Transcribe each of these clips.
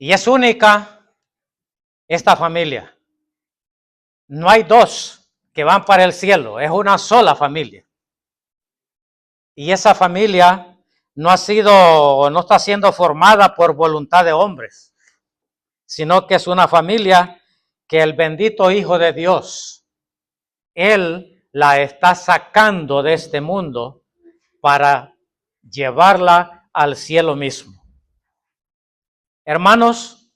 Y es única esta familia. No hay dos que van para el cielo, es una sola familia. Y esa familia no está siendo formada por voluntad de hombres, sino que es una familia que el bendito Hijo de Dios, Él la está sacando de este mundo para llevarla al cielo mismo. Hermanos,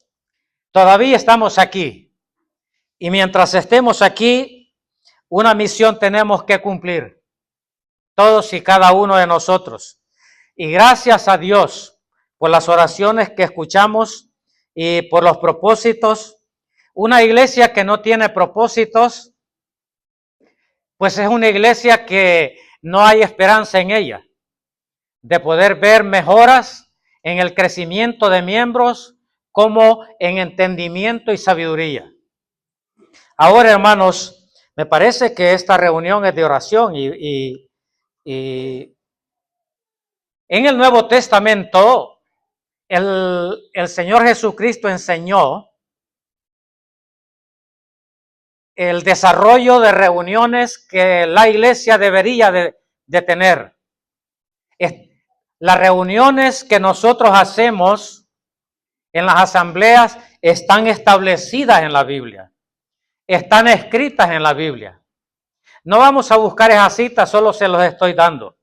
todavía estamos aquí y mientras estemos aquí, una misión tenemos que cumplir, todos y cada uno de nosotros. Y gracias a Dios por las oraciones que escuchamos y por los propósitos. Una iglesia que no tiene propósitos, pues es una iglesia que no hay esperanza en ella de poder ver mejoras en el crecimiento de miembros como en entendimiento y sabiduría. Ahora, hermanos, me parece que esta reunión es de oración y en el Nuevo Testamento el Señor Jesucristo enseñó el desarrollo de reuniones que la iglesia debería de tener. Las reuniones que nosotros hacemos en las asambleas están establecidas en la Biblia, están escritas en la Biblia. No vamos a buscar esas citas, solo se los estoy dando.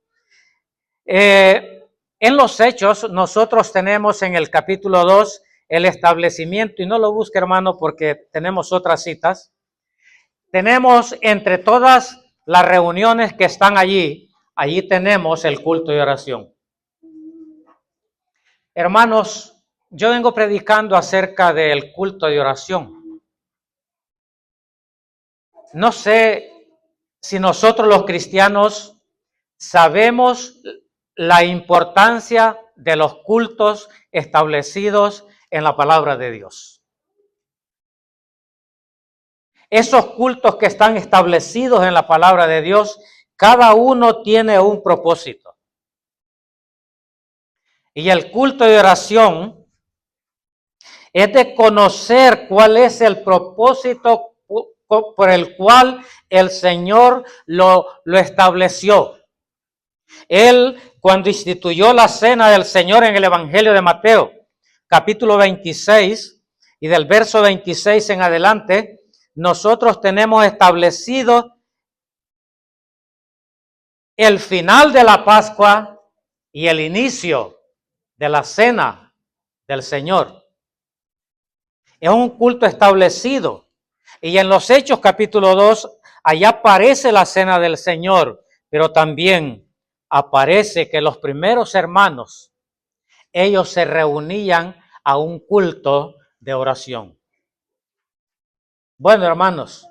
En los Hechos, nosotros tenemos en el capítulo 2 el establecimiento, y no lo busque, hermano, porque tenemos otras citas. Tenemos entre todas las reuniones que están allí tenemos el culto de oración. Hermanos, yo vengo predicando acerca del culto de oración. No sé si nosotros los cristianos sabemos la importancia de los cultos establecidos en la palabra de Dios. Esos cultos que están establecidos en la palabra de Dios, cada uno tiene un propósito. Y el culto de oración es de conocer cuál es el propósito por el cual el Señor lo estableció. Él, cuando instituyó la cena del Señor en el Evangelio de Mateo, capítulo 26, y del verso 26 en adelante, nosotros tenemos establecido el final de la Pascua y el inicio de la cena del Señor. Es un culto establecido. Y en los Hechos capítulo 2, allá aparece la cena del Señor, pero también aparece que los primeros hermanos, ellos se reunían a un culto de oración. Bueno, hermanos,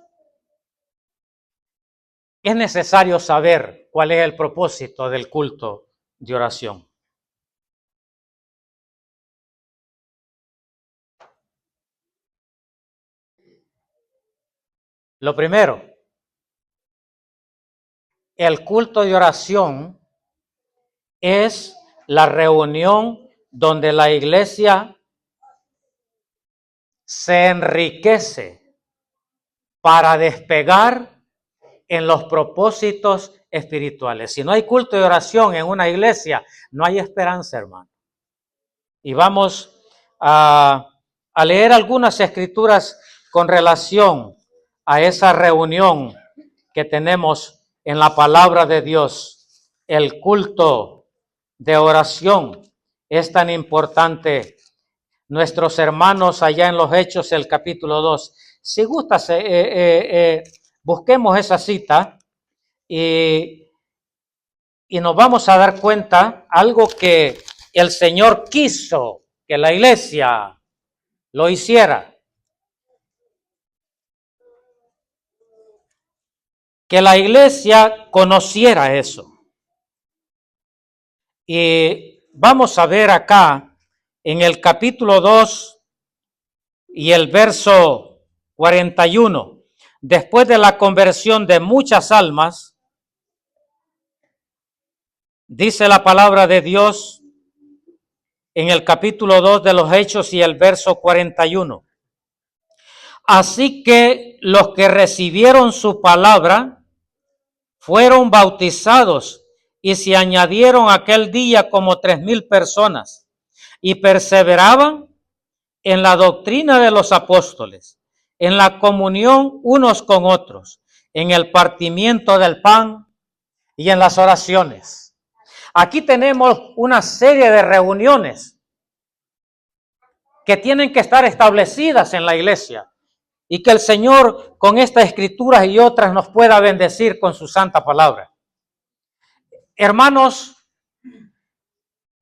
es necesario saber cuál es el propósito del culto de oración. Lo primero, el culto de oración es la reunión donde la iglesia se enriquece para despegar en los propósitos espirituales. Si no hay culto de oración en una iglesia, no hay esperanza, hermano. Y vamos a leer algunas escrituras con relación a esa reunión que tenemos en la palabra de Dios. El culto de oración es tan importante. Nuestros hermanos allá en los Hechos, el capítulo 2. Si gustas, busquemos esa cita y nos vamos a dar cuenta algo que el Señor quiso que la iglesia lo hiciera. Que la iglesia conociera eso. Y vamos a ver acá en el capítulo 2 y el verso 41. Después de la conversión de muchas almas, dice la palabra de Dios en el capítulo 2 de los Hechos y el verso 41. Así que los que recibieron su palabra fueron bautizados y se añadieron aquel día como 3,000 personas y perseveraban en la doctrina de los apóstoles, en la comunión unos con otros, en el partimiento del pan y en las oraciones. Aquí tenemos una serie de reuniones que tienen que estar establecidas en la iglesia y que el Señor con estas escrituras y otras nos pueda bendecir con su santa palabra. Hermanos,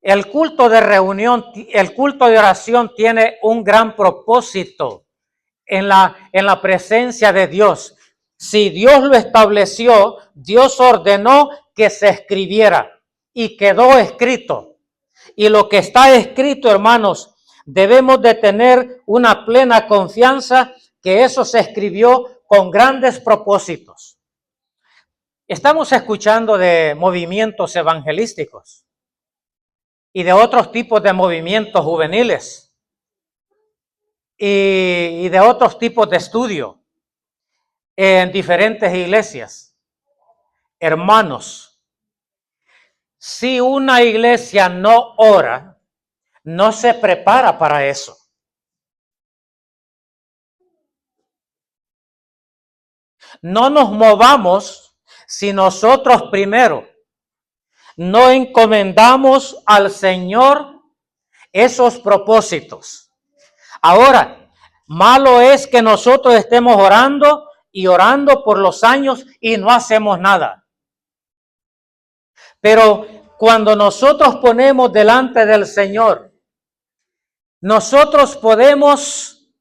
el culto de reunión, el culto de oración tiene un gran propósito en la presencia de Dios. Si Dios lo estableció, Dios ordenó que se escribiera y quedó escrito. Y lo que está escrito, hermanos, debemos de tener una plena confianza que eso se escribió con grandes propósitos. Estamos escuchando de movimientos evangelísticos y de otros tipos de movimientos juveniles y de otros tipos de estudio en diferentes iglesias. Hermanos, si una iglesia no ora, no se prepara para eso. No nos movamos si nosotros primero no encomendamos al Señor esos propósitos. Ahora, malo es que nosotros estemos orando y orando por los años y no hacemos nada. Pero cuando nosotros ponemos delante del Señor, nosotros podemos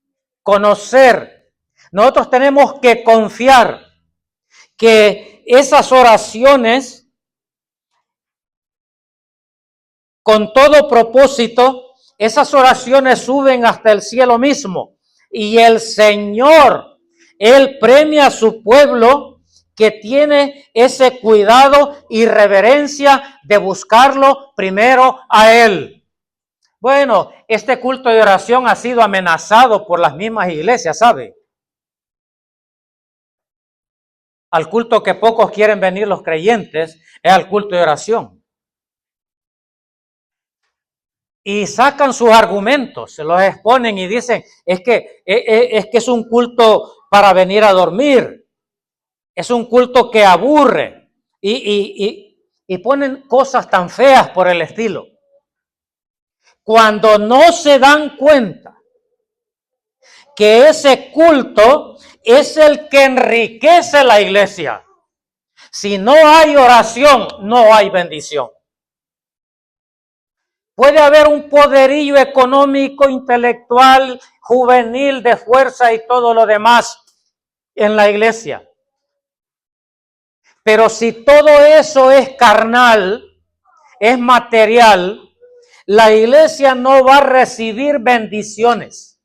conocer, nosotros tenemos que confiar que esas oraciones, con todo propósito, esas oraciones suben hasta el cielo mismo. Y el Señor, Él premia a su pueblo que tiene ese cuidado y reverencia de buscarlo primero a Él. Bueno, este culto de oración ha sido amenazado por las mismas iglesias, ¿sabe? Al culto que pocos quieren venir los creyentes es al culto de oración. Y sacan sus argumentos, se los exponen y dicen, es que es un culto para venir a dormir, es un culto que aburre, y ponen cosas tan feas por el estilo. Cuando no se dan cuenta que ese culto es el que enriquece la iglesia. Si no hay oración, no hay bendición. Puede haber un poderío económico, intelectual, juvenil, de fuerza y todo lo demás en la iglesia. Pero si todo eso es carnal, es material, la iglesia no va a recibir bendiciones.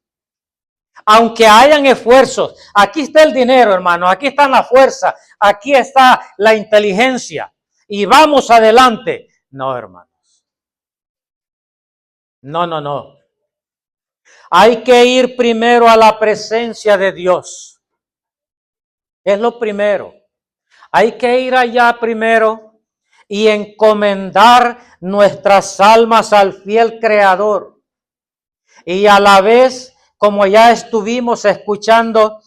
Aunque hayan esfuerzos, aquí está el dinero, hermano, aquí está la fuerza, aquí está la inteligencia y vamos adelante. No, hermanos. No. Hay que ir primero a la presencia de Dios. Es lo primero. Hay que ir allá primero y encomendar nuestras almas al fiel Creador. Y a la vez, como ya estuvimos escuchando,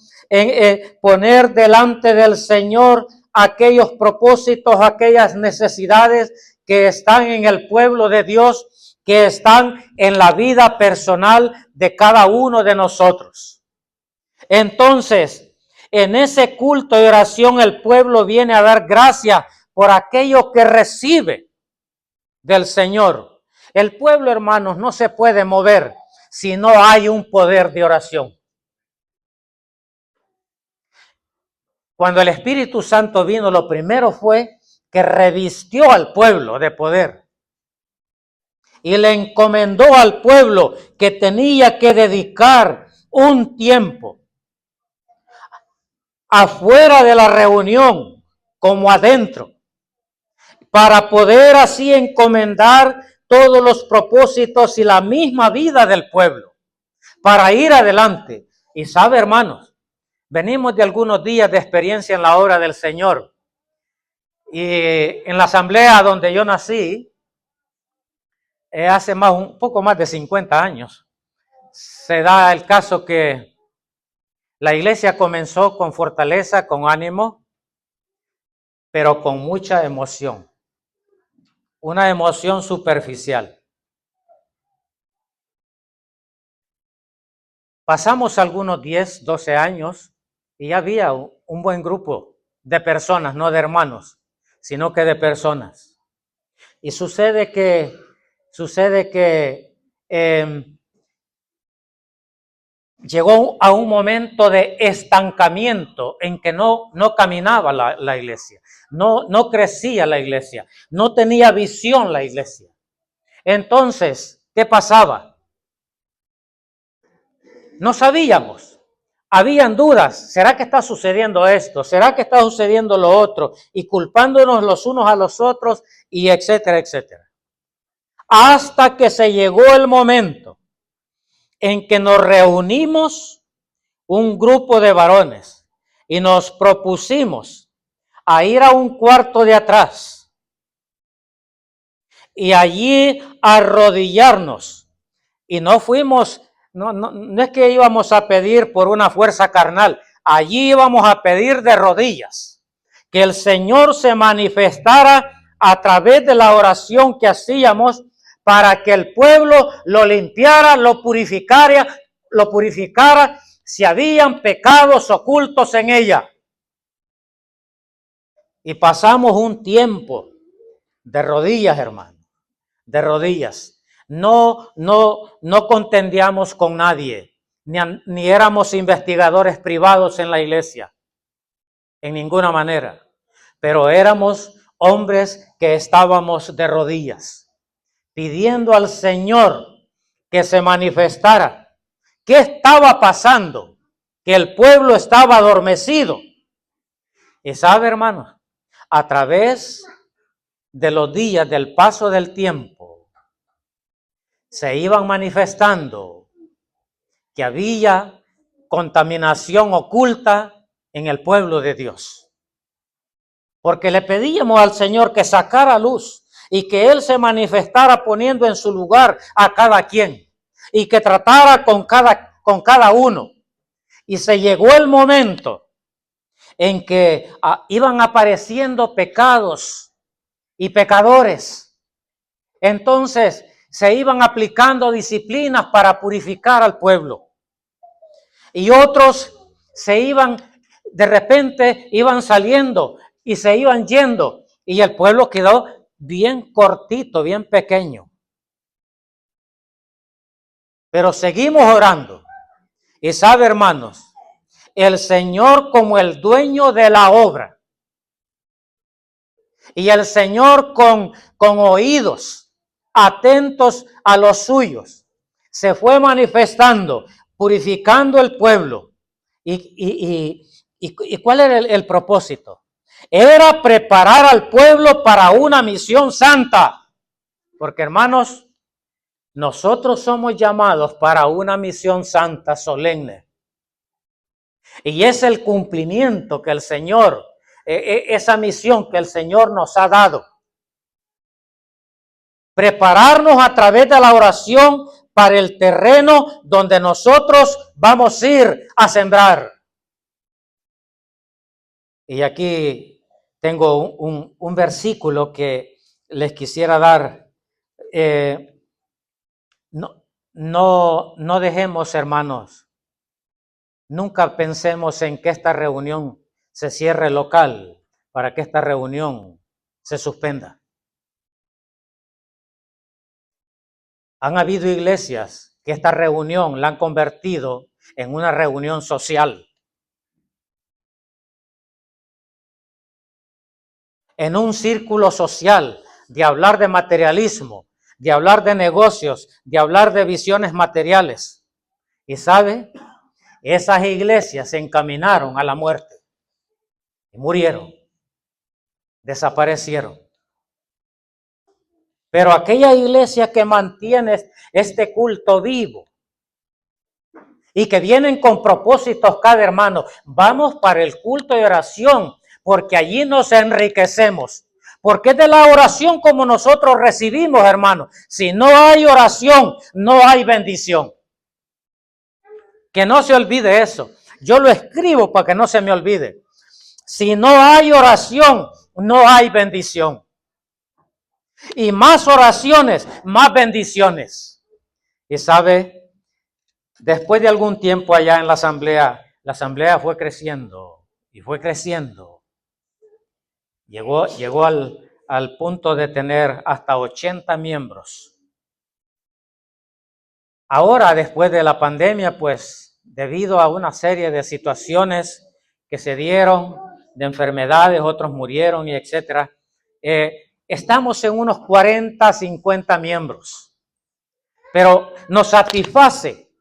poner delante del Señor aquellos propósitos, aquellas necesidades que están en el pueblo de Dios, que están en la vida personal de cada uno de nosotros. Entonces, en ese culto de oración, el pueblo viene a dar gracias por aquello que recibe del Señor. El pueblo, hermanos, no se puede mover si no hay un poder de oración. Cuando el Espíritu Santo vino, lo primero fue que revistió al pueblo de poder y le encomendó al pueblo que tenía que dedicar un tiempo afuera de la reunión como adentro, para poder así encomendar todos los propósitos y la misma vida del pueblo para ir adelante. Y sabe, hermanos, venimos de algunos días de experiencia en la obra del Señor. Y en la asamblea donde yo nací, hace un poco más de 50 años, se da el caso que la iglesia comenzó con fortaleza, con ánimo, pero con mucha emoción. Una emoción superficial. Pasamos algunos 10, 12 años y había un buen grupo de personas, no de hermanos, sino que de personas. Y sucede que llegó a un momento de estancamiento en que no caminaba la iglesia, no crecía la iglesia, no tenía visión la iglesia. Entonces, ¿qué pasaba? No sabíamos, habían dudas, ¿será que está sucediendo esto? ¿Será que está sucediendo lo otro? Y culpándonos los unos a los otros y etcétera, etcétera. Hasta que se llegó el momento en que nos reunimos un grupo de varones y nos propusimos a ir a un cuarto de atrás y allí arrodillarnos. Y no fuimos, no es que íbamos a pedir por una fuerza carnal, allí íbamos a pedir de rodillas, que el Señor se manifestara a través de la oración que hacíamos para que el pueblo lo limpiara, lo purificara, si habían pecados ocultos en ella. Y pasamos un tiempo de rodillas, hermano, de rodillas. No contendíamos con nadie, ni éramos investigadores privados en la iglesia, en ninguna manera. Pero éramos hombres que estábamos de rodillas, pidiendo al Señor que se manifestara. ¿Qué estaba pasando? Que el pueblo estaba adormecido. Y sabe, hermanos, a través de los días, del paso del tiempo, se iban manifestando que había contaminación oculta en el pueblo de Dios. Porque le pedíamos al Señor que sacara luz y que Él se manifestara poniendo en su lugar a cada quien y que tratara con cada uno. Y se llegó el momento en que iban apareciendo pecados y pecadores. Entonces se iban aplicando disciplinas para purificar al pueblo. Y otros de repente iban saliendo y se iban yendo. Y el pueblo quedó bien cortito, bien pequeño. Pero seguimos orando. Y sabe, hermanos, el Señor como el dueño de la obra. Y el Señor con oídos atentos a los suyos, se fue manifestando, purificando el pueblo. ¿Y cuál era el propósito? Era preparar al pueblo para una misión santa. Porque, hermanos, nosotros somos llamados para una misión santa, solemne. Y es el cumplimiento que el Señor, esa misión que el Señor nos ha dado. Prepararnos a través de la oración para el terreno donde nosotros vamos a ir a sembrar. Y aquí tengo un versículo que les quisiera dar. No dejemos, hermanos, nunca pensemos en que esta reunión se cierre local para que esta reunión se suspenda. Han habido iglesias que esta reunión la han convertido en una reunión social, en un círculo social de hablar de materialismo, de hablar de negocios, de hablar de visiones materiales. Y sabe, esas iglesias se encaminaron a la muerte y murieron, desaparecieron. Pero aquella iglesia que mantiene este culto vivo y que vienen con propósitos cada hermano, vamos para el culto de oración, porque allí nos enriquecemos. Porque es de la oración como nosotros recibimos, hermanos. Si no hay oración, no hay bendición. Que no se olvide eso. Yo lo escribo para que no se me olvide. Si no hay oración, no hay bendición. Y más oraciones, más bendiciones. Y sabe, después de algún tiempo allá en la asamblea fue creciendo y fue creciendo. Llegó al punto de tener hasta 80 miembros. Ahora, después de la pandemia, pues, debido a una serie de situaciones que se dieron, de enfermedades, otros murieron y etcétera, estamos en unos 40, 50 miembros. Pero nos satisface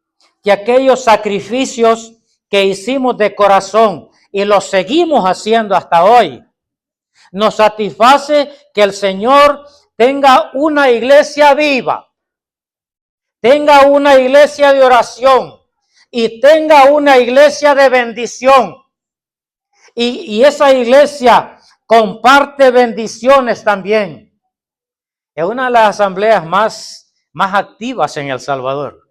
que aquellos sacrificios que hicimos de corazón y los seguimos haciendo hasta hoy, nos satisface que el Señor tenga una iglesia viva, tenga una iglesia de oración y tenga una iglesia de bendición. Y esa iglesia comparte bendiciones también. Es una de las asambleas más activas en El Salvador,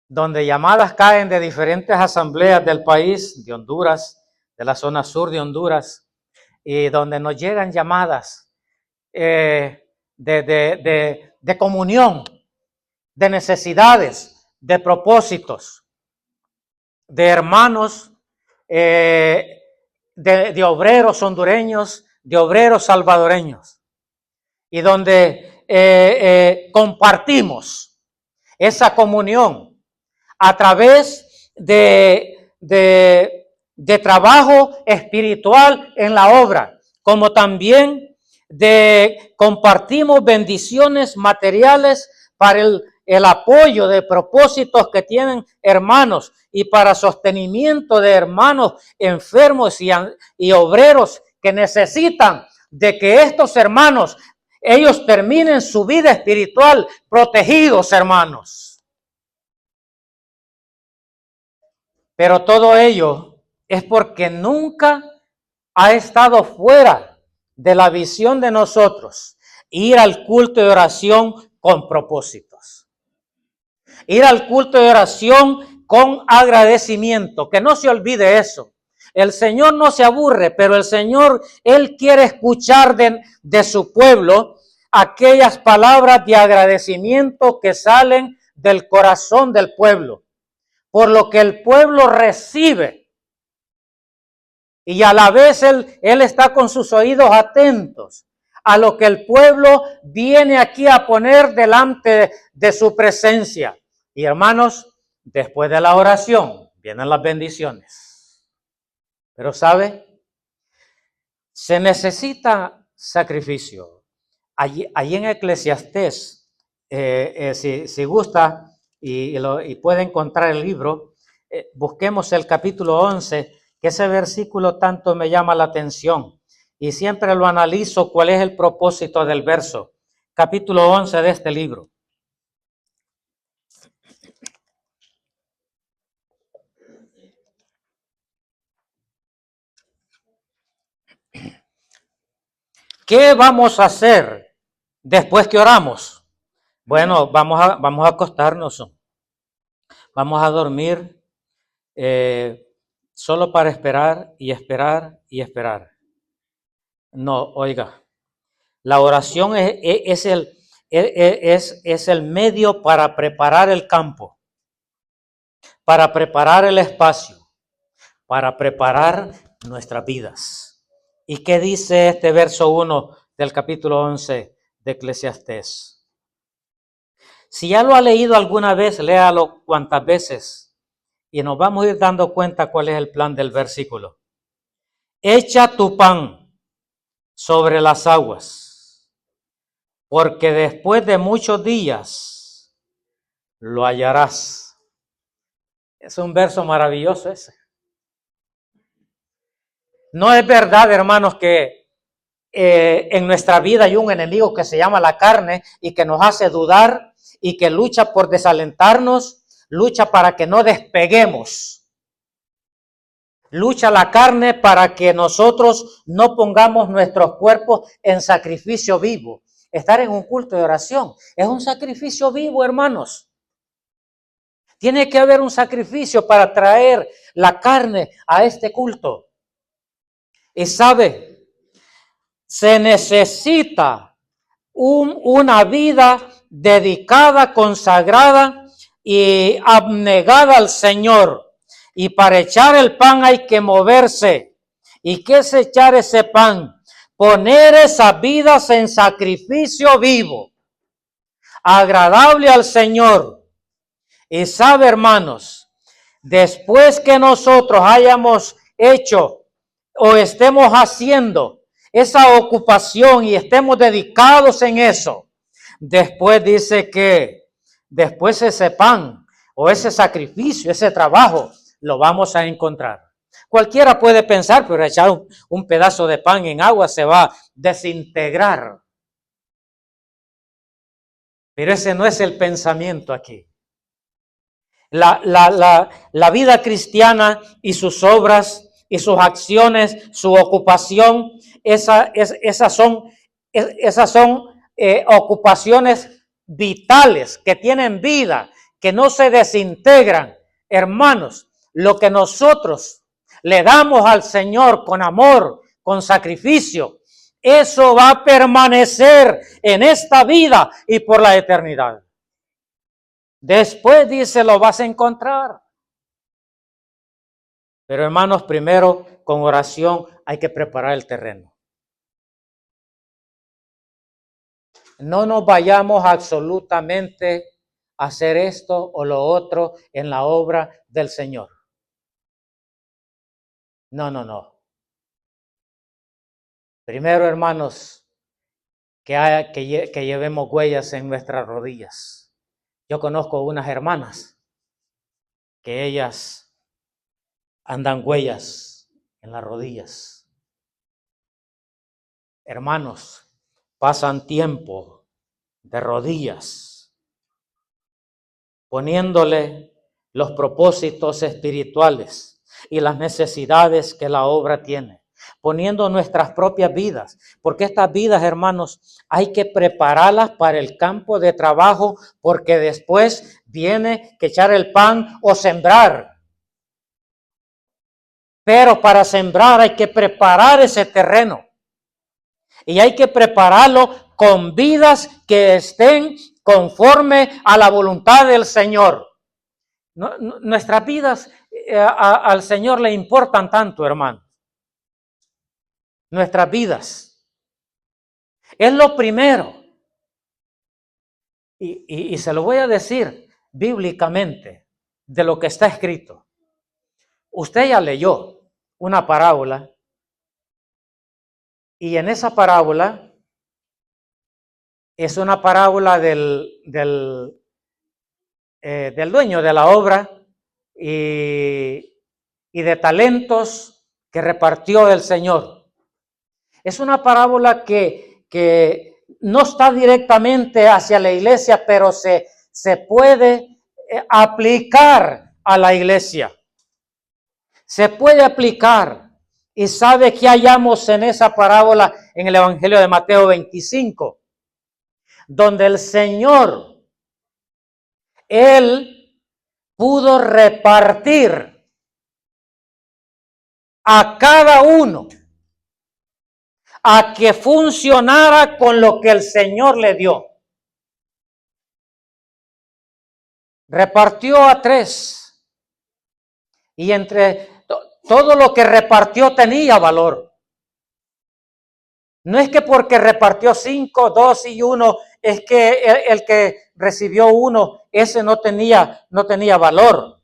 donde llamadas caen de diferentes asambleas del país, de Honduras, de la zona sur de Honduras, y donde nos llegan llamadas de comunión, de necesidades, de propósitos, de hermanos, de obreros hondureños, de obreros salvadoreños, y donde compartimos esa comunión a través de trabajo espiritual en la obra, como también compartimos bendiciones materiales para el apoyo de propósitos que tienen hermanos y para sostenimiento de hermanos enfermos y obreros que necesitan de que estos hermanos, ellos terminen su vida espiritual protegidos, hermanos. Pero todo ello es porque nunca ha estado fuera de la visión de nosotros ir al culto de oración con propósitos. Ir al culto de oración con agradecimiento, que no se olvide eso. El Señor no se aburre, pero el Señor, Él quiere escuchar de su pueblo aquellas palabras de agradecimiento que salen del corazón del pueblo, por lo que el pueblo recibe. Y a la vez él está con sus oídos atentos a lo que el pueblo viene aquí a poner delante de su presencia. Y hermanos, después de la oración vienen las bendiciones. Pero ¿sabe? Se necesita sacrificio. Allí en Eclesiastés, si gusta y puede encontrar el libro, busquemos el capítulo 11, que ese versículo tanto me llama la atención y siempre lo analizo cuál es el propósito del verso. Capítulo 11 de este libro. ¿Qué vamos a hacer después que oramos? Bueno, vamos a acostarnos. Vamos a dormir solo para esperar y esperar y esperar. No, oiga, la oración es el medio para preparar el campo, para preparar el espacio, para preparar nuestras vidas. ¿Y qué dice este verso 1 del capítulo 11 de Eclesiastés? Si ya lo ha leído alguna vez, léalo cuantas veces y nos vamos a ir dando cuenta cuál es el plan del versículo. Echa tu pan sobre las aguas, porque después de muchos días lo hallarás. Es un verso maravilloso ese. No es verdad, hermanos, que en nuestra vida hay un enemigo que se llama la carne y que nos hace dudar y que lucha por desalentarnos, lucha para que no despeguemos. Lucha la carne para que nosotros no pongamos nuestros cuerpos en sacrificio vivo. Estar en un culto de oración es un sacrificio vivo, hermanos. Tiene que haber un sacrificio para traer la carne a este culto. Y sabe, se necesita una vida dedicada, consagrada y abnegada al Señor. Y para echar el pan hay que moverse. ¿Y qué es echar ese pan? Poner esas vidas en sacrificio vivo, agradable al Señor. Y sabe, hermanos, después que nosotros hayamos hecho o estemos haciendo esa ocupación y estemos dedicados en eso, después dice que después ese pan o ese sacrificio, ese trabajo, lo vamos a encontrar. Cualquiera puede pensar, pero echar un pedazo de pan en agua se va a desintegrar. Pero ese no es el pensamiento aquí. La vida cristiana y sus obras y sus acciones, su ocupación, esas son ocupaciones vitales que tienen vida, que no se desintegran. Hermanos, lo que nosotros le damos al Señor con amor, con sacrificio, eso va a permanecer en esta vida y por la eternidad. Después dice, lo vas a encontrar. Pero hermanos, primero con oración hay que preparar el terreno. No nos vayamos absolutamente a hacer esto o lo otro en la obra del Señor. No. Primero, hermanos, que llevemos huellas en nuestras rodillas. Yo conozco unas hermanas que ellas andan huellas en las rodillas. Hermanos, pasan tiempo de rodillas, poniéndole los propósitos espirituales y las necesidades que la obra tiene, poniendo nuestras propias vidas, porque estas vidas, hermanos, hay que prepararlas para el campo de trabajo, porque después viene que echar el pan o sembrar. Pero para sembrar hay que preparar ese terreno. Y hay que prepararlo con vidas que estén conforme a la voluntad del Señor. Nuestras vidas al Señor le importan tanto, hermano. Nuestras vidas. Es lo primero. Y se lo voy a decir bíblicamente de lo que está escrito. Usted ya leyó una parábola y en esa parábola es una parábola del dueño de la obra y de talentos que repartió el Señor. Es una parábola que no está directamente hacia la iglesia, pero se puede aplicar a la iglesia. Se puede aplicar. ¿Y sabe qué hallamos en esa parábola en el Evangelio de Mateo 25? Donde el Señor, Él pudo repartir a cada uno a que funcionara con lo que el Señor le dio. Repartió a 3 y entre todo lo que repartió tenía valor. No es que porque repartió 5, 2 y 1, es que el que recibió 1, ese no tenía valor.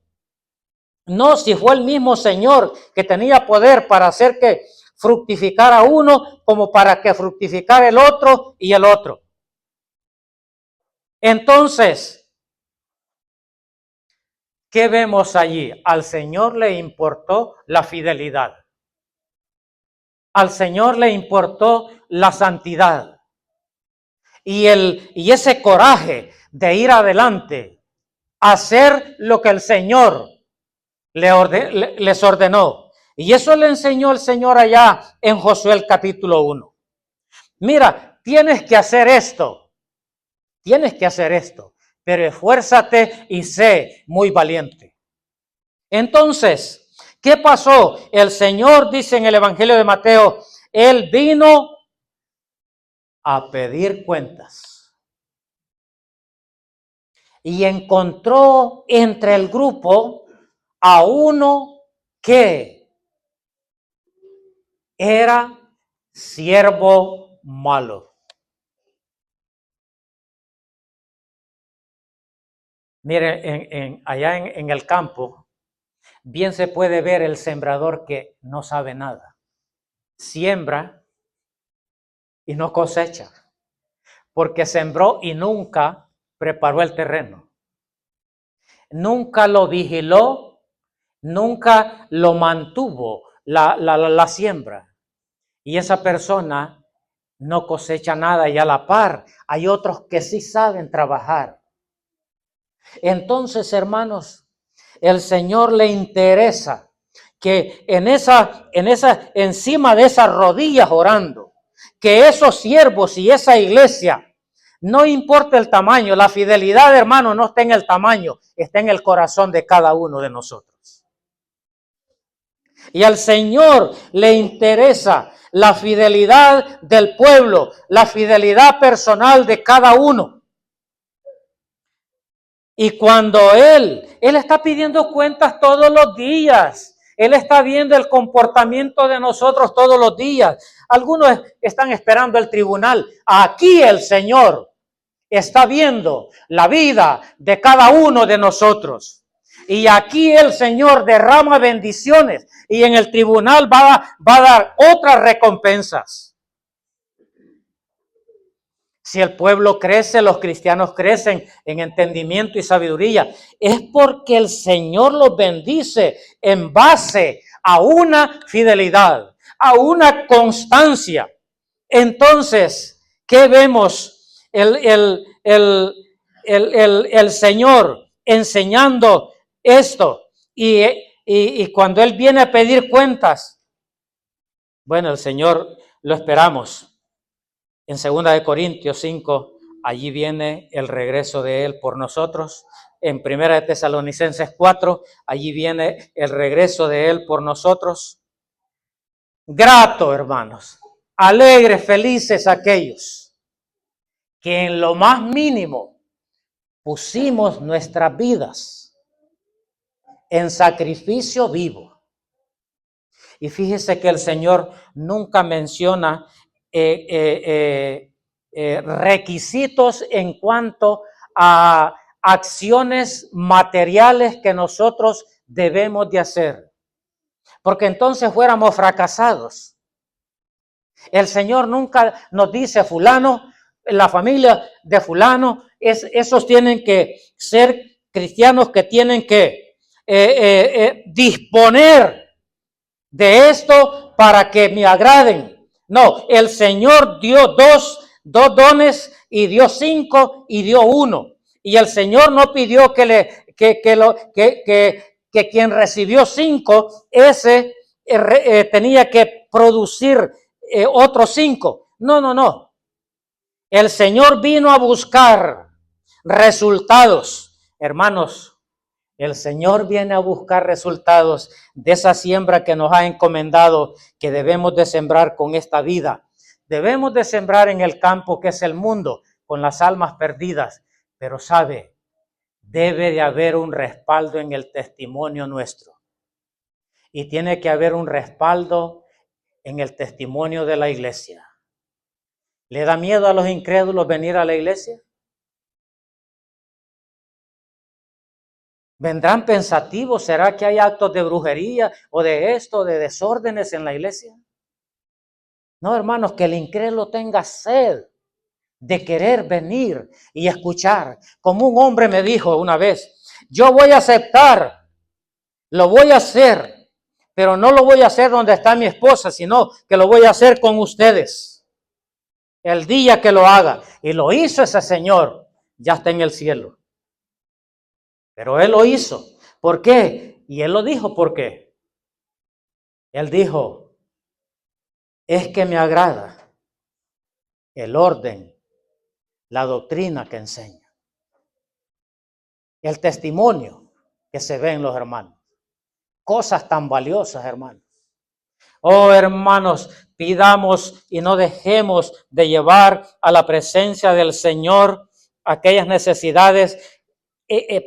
No, si fue el mismo Señor que tenía poder para hacer que fructificara uno como para que fructificara el otro y el otro. Entonces, ¿qué vemos allí? Al Señor le importó la fidelidad. al Señor le importó la santidad y ese coraje de ir adelante, hacer lo que el Señor les ordenó. Y eso le enseñó el Señor allá en Josué el capítulo 1. Mira, tienes que hacer esto, pero esfuérzate y sé muy valiente. Entonces, ¿qué pasó? El Señor dice en el Evangelio de Mateo, Él vino a pedir cuentas. Y encontró entre el grupo a uno que era siervo malo. Mire, allá en el campo, bien se puede ver el sembrador que no sabe nada. Siembra y no cosecha, porque sembró y nunca preparó el terreno. Nunca lo vigiló, nunca lo mantuvo la siembra. Y esa persona no cosecha nada, y a la par hay otros que sí saben trabajar. Entonces, hermanos, el Señor le interesa que encima de esas rodillas orando, que esos siervos y esa iglesia, no importa el tamaño, la fidelidad, hermano, no está en el tamaño, está en el corazón de cada uno de nosotros. Y al Señor le interesa la fidelidad del pueblo, la fidelidad personal de cada uno. Y cuando Él está pidiendo cuentas todos los días. Él está viendo el comportamiento de nosotros todos los días. Algunos están esperando el tribunal. Aquí el Señor está viendo la vida de cada uno de nosotros. Y aquí el Señor derrama bendiciones. Y en el tribunal va a dar otras recompensas. Si el pueblo crece, los cristianos crecen en entendimiento y sabiduría, es porque el Señor los bendice en base a una fidelidad, a una constancia. Entonces, ¿qué vemos? El Señor enseñando esto y cuando Él viene a pedir cuentas, bueno, el Señor lo esperamos. En 2 de Corintios 5, allí viene el regreso de Él por nosotros. En 1 de Tesalonicenses 4, allí viene el regreso de Él por nosotros. Grato, hermanos, alegres, felices aquellos que en lo más mínimo pusimos nuestras vidas en sacrificio vivo. Y fíjese que el Señor nunca menciona requisitos en cuanto a acciones materiales que nosotros debemos de hacer, porque entonces fuéramos fracasados. El Señor nunca nos dice fulano, la familia de fulano, esos tienen que ser cristianos que tienen que disponer de esto para que me agraden. No, el Señor dio dos dones y dio 5 y dio 1. Y el Señor no pidió que quien recibió 5, ese tenía que producir otros 5. No. El Señor vino a buscar resultados. Hermanos, el Señor viene a buscar resultados de esa siembra que nos ha encomendado, que debemos de sembrar con esta vida. Debemos de sembrar en el campo que es el mundo, con las almas perdidas. Pero sabe, debe de haber un respaldo en el testimonio nuestro. Y tiene que haber un respaldo en el testimonio de la iglesia. ¿Le da miedo a los incrédulos venir a la iglesia? ¿Vendrán pensativos? ¿Será que hay actos de brujería o de esto, de desórdenes en la iglesia? No, hermanos, que el incrédulo tenga sed de querer venir y escuchar. Como un hombre me dijo una vez, yo voy a aceptar, lo voy a hacer, pero no lo voy a hacer donde está mi esposa, sino que lo voy a hacer con ustedes. El día que lo haga. Y lo hizo ese señor, ya está en el cielo. Pero él lo hizo. ¿Por qué? Y él lo dijo, ¿por qué? Él dijo, es que me agrada el orden, la doctrina que enseña, el testimonio que se ve en los hermanos. Cosas tan valiosas, hermanos. Oh, hermanos, pidamos y no dejemos de llevar a la presencia del Señor aquellas necesidades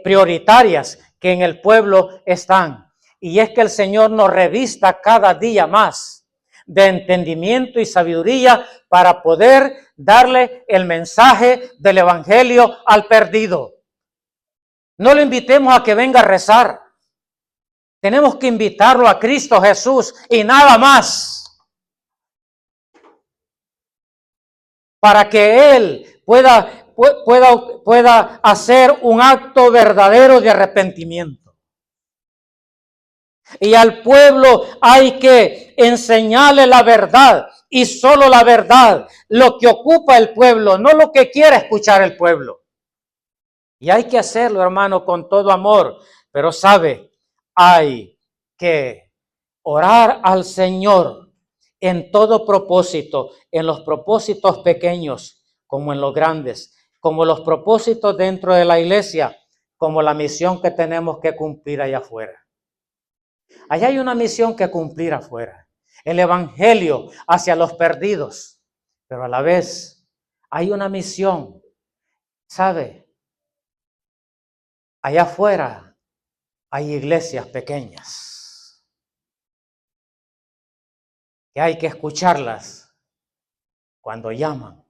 prioritarias que en el pueblo están. Y es que el Señor nos revista cada día más de entendimiento y sabiduría para poder darle el mensaje del evangelio al perdido. No lo invitemos a que venga a rezar. Tenemos que invitarlo a Cristo Jesús y nada más. Para que Él pueda hacer un acto verdadero de arrepentimiento. Y al pueblo hay que enseñarle la verdad y solo la verdad, lo que ocupa el pueblo, no lo que quiere escuchar el pueblo. Y hay que hacerlo, hermano, con todo amor, pero sabe, hay que orar al Señor en todo propósito, en los propósitos pequeños como en los grandes, como los propósitos dentro de la iglesia, como la misión que tenemos que cumplir allá afuera. Allá hay una misión que cumplir afuera, el evangelio hacia los perdidos, pero a la vez hay una misión, ¿sabe? Allá afuera hay iglesias pequeñas que hay que escucharlas cuando llaman,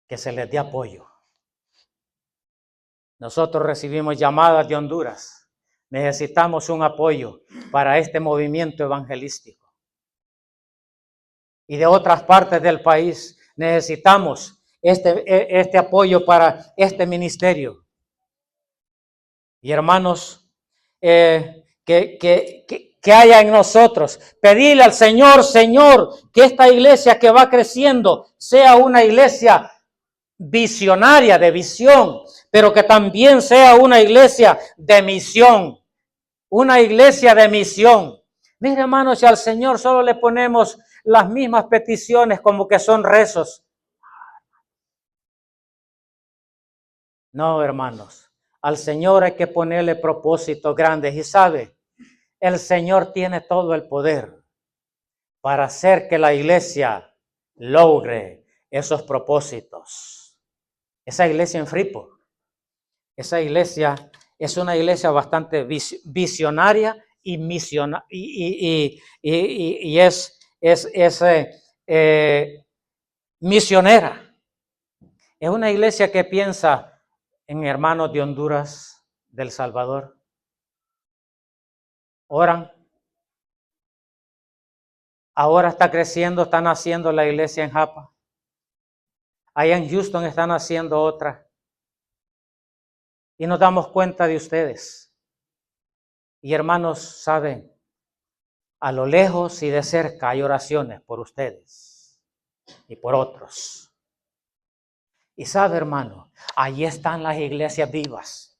que se les dé apoyo. Nosotros recibimos llamadas de Honduras. Necesitamos un apoyo para este movimiento evangelístico. Y de otras partes del país necesitamos este apoyo para este ministerio. Y hermanos, que haya en nosotros, pedirle al Señor, Señor, que esta iglesia que va creciendo sea una iglesia visionaria, de visión, pero que también sea una iglesia de misión, una iglesia de misión. Mire, hermanos, si al Señor solo le ponemos las mismas peticiones como que son rezos. No, hermanos, al Señor hay que ponerle propósitos grandes y sabe, el Señor tiene todo el poder para hacer que la iglesia logre esos propósitos. Esa iglesia en Freeport, esa iglesia es una iglesia bastante visionaria y misionera y es misionera. Es una iglesia que piensa en hermanos de Honduras, del Salvador. Oran. Ahora está creciendo, están haciendo la iglesia en Japa. Allá en Houston están haciendo otra. Y nos damos cuenta de ustedes. Y hermanos, saben, a lo lejos y de cerca hay oraciones por ustedes y por otros. Y sabe, hermano, ahí están las iglesias vivas.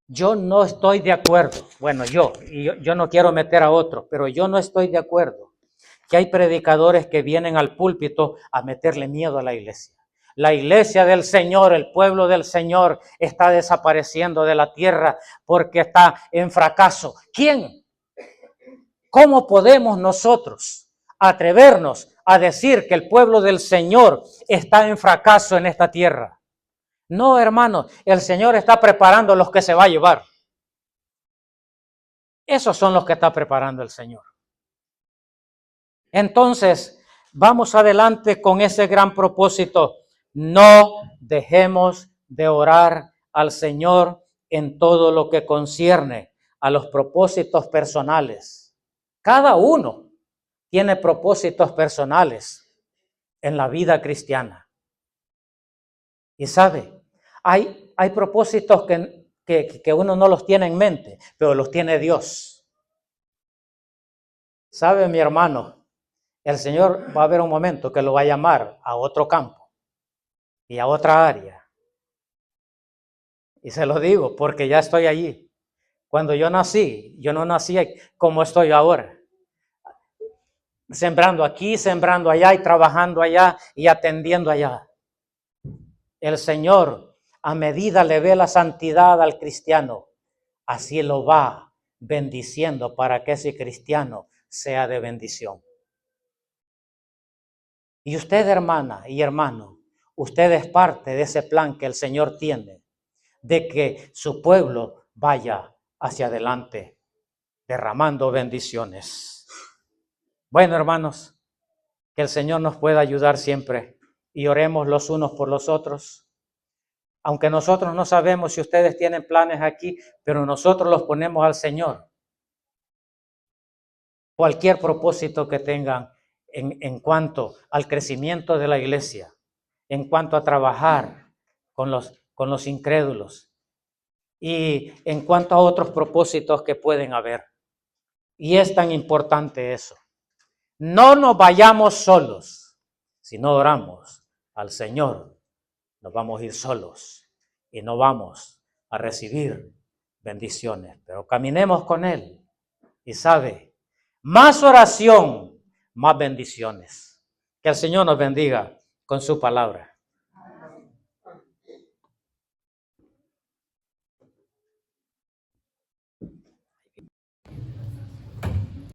Yo no estoy de acuerdo, bueno, yo no quiero meter a otros, pero yo no estoy de acuerdo que hay predicadores que vienen al púlpito a meterle miedo a la iglesia. La iglesia del Señor, el pueblo del Señor está desapareciendo de la tierra porque está en fracaso. ¿Quién? ¿Cómo podemos nosotros atrevernos a decir que el pueblo del Señor está en fracaso en esta tierra? No, hermano, el Señor está preparando los que se va a llevar. Esos son los que está preparando el Señor. Entonces, vamos adelante con ese gran propósito. No dejemos de orar al Señor en todo lo que concierne a los propósitos personales. Cada uno tiene propósitos personales en la vida cristiana. Y sabe, hay propósitos que uno no los tiene en mente, pero los tiene Dios. ¿Sabe, mi hermano? El Señor va a haber un momento que lo va a llamar a otro campo y a otra área. Y se lo digo porque ya estoy allí. Cuando yo nací, yo no nací como estoy ahora. Sembrando aquí, sembrando allá y trabajando allá y atendiendo allá. El Señor, a medida le ve la santidad al cristiano, así lo va bendiciendo para que ese cristiano sea de bendición. Y usted, hermana y hermano, usted es parte de ese plan que el Señor tiene, de que su pueblo vaya hacia adelante, derramando bendiciones. Bueno, hermanos, que el Señor nos pueda ayudar siempre y oremos los unos por los otros. Aunque nosotros no sabemos si ustedes tienen planes aquí, pero nosotros los ponemos al Señor. Cualquier propósito que tengan en cuanto al crecimiento de la iglesia, en cuanto a trabajar con los incrédulos y en cuanto a otros propósitos que pueden haber. Y es tan importante eso. No nos vayamos solos. Si no oramos al Señor, nos vamos a ir solos y no vamos a recibir bendiciones. Pero caminemos con Él y sabe, más oración, más bendiciones. Que el Señor nos bendiga con su palabra.